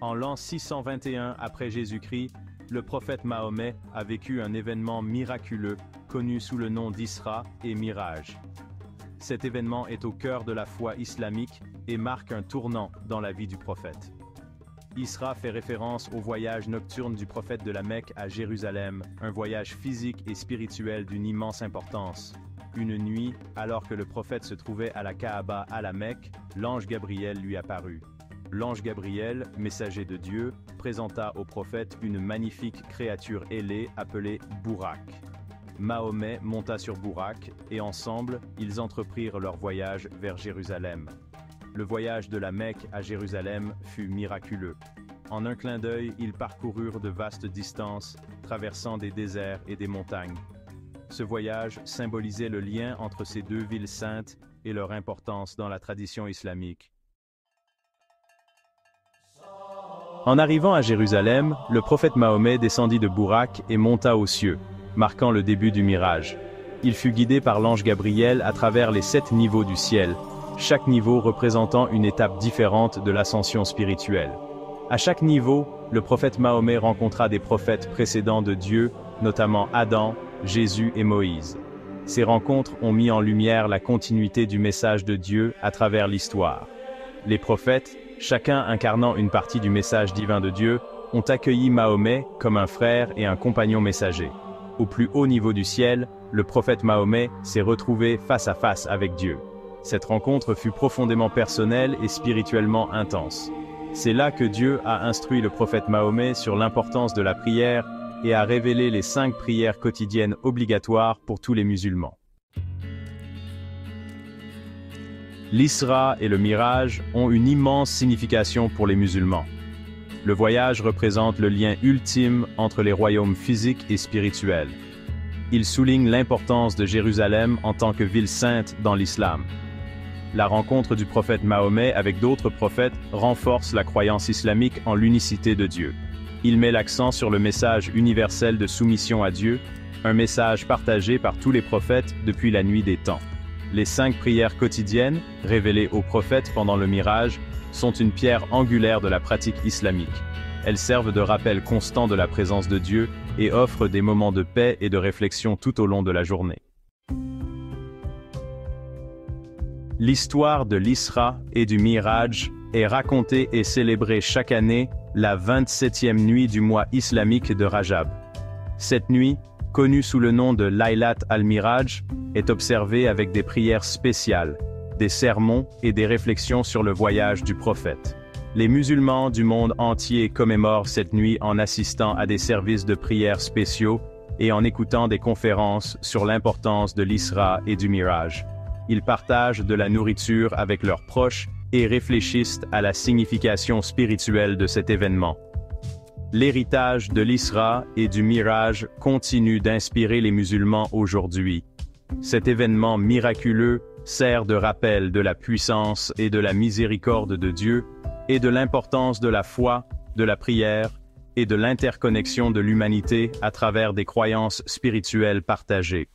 En l'an 621 après Jésus-Christ, le prophète Mahomet a vécu un événement miraculeux connu sous le nom d'Isra et Miraj. Cet événement est au cœur de la foi islamique et marque un tournant dans la vie du prophète. Isra fait référence au voyage nocturne du prophète de la Mecque à Jérusalem, un voyage physique et spirituel d'une immense importance. Une nuit, alors que le prophète se trouvait à la Kaaba à la Mecque, l'ange Gabriel lui apparut. L'ange Gabriel, messager de Dieu, présenta au prophète une magnifique créature ailée appelée Bourak. Mahomet monta sur Bourak, et ensemble, ils entreprirent leur voyage vers Jérusalem. Le voyage de la Mecque à Jérusalem fut miraculeux. En un clin d'œil, ils parcoururent de vastes distances, traversant des déserts et des montagnes. Ce voyage symbolisait le lien entre ces deux villes saintes et leur importance dans la tradition islamique. En arrivant à Jérusalem, le prophète Mahomet descendit de Bourak et monta aux cieux, marquant le début du mirage. Il fut guidé par l'ange Gabriel à travers les 7 niveaux du ciel, chaque niveau représentant une étape différente de l'ascension spirituelle. À chaque niveau, le prophète Mahomet rencontra des prophètes précédents de Dieu, notamment Adam, Jésus et Moïse. Ces rencontres ont mis en lumière la continuité du message de Dieu à travers l'histoire. Les prophètes, chacun incarnant une partie du message divin de Dieu, ont accueilli Mahomet comme un frère et un compagnon messager. Au plus haut niveau du ciel, le prophète Mahomet s'est retrouvé face à face avec Dieu. Cette rencontre fut profondément personnelle et spirituellement intense. C'est là que Dieu a instruit le prophète Mahomet sur l'importance de la prière et a révélé les 5 prières quotidiennes obligatoires pour tous les musulmans. L'Isra et le Miraj ont une immense signification pour les musulmans. Le voyage représente le lien ultime entre les royaumes physiques et spirituels. Il souligne l'importance de Jérusalem en tant que ville sainte dans l'islam. La rencontre du prophète Mahomet avec d'autres prophètes renforce la croyance islamique en l'unicité de Dieu. Il met l'accent sur le message universel de soumission à Dieu, un message partagé par tous les prophètes depuis la nuit des temps. Les 5 prières quotidiennes, révélées aux prophètes pendant le mirage, sont une pierre angulaire de la pratique islamique. Elles servent de rappel constant de la présence de Dieu et offrent des moments de paix et de réflexion tout au long de la journée. L'histoire de l'Isra et du Miraj est racontée et célébrée chaque année la 27e nuit du mois islamique de Rajab. Cette nuit, connue sous le nom de Laylat al-Miraj, est observée avec des prières spéciales, des sermons et des réflexions sur le voyage du prophète. Les musulmans du monde entier commémorent cette nuit en assistant à des services de prières spéciaux et en écoutant des conférences sur l'importance de l'Isra et du Miraj. Ils partagent de la nourriture avec leurs proches et réfléchissent à la signification spirituelle de cet événement. L'héritage de l'Isra et du Miraj continue d'inspirer les musulmans aujourd'hui. Cet événement miraculeux sert de rappel de la puissance et de la miséricorde de Dieu et de l'importance de la foi, de la prière et de l'interconnexion de l'humanité à travers des croyances spirituelles partagées.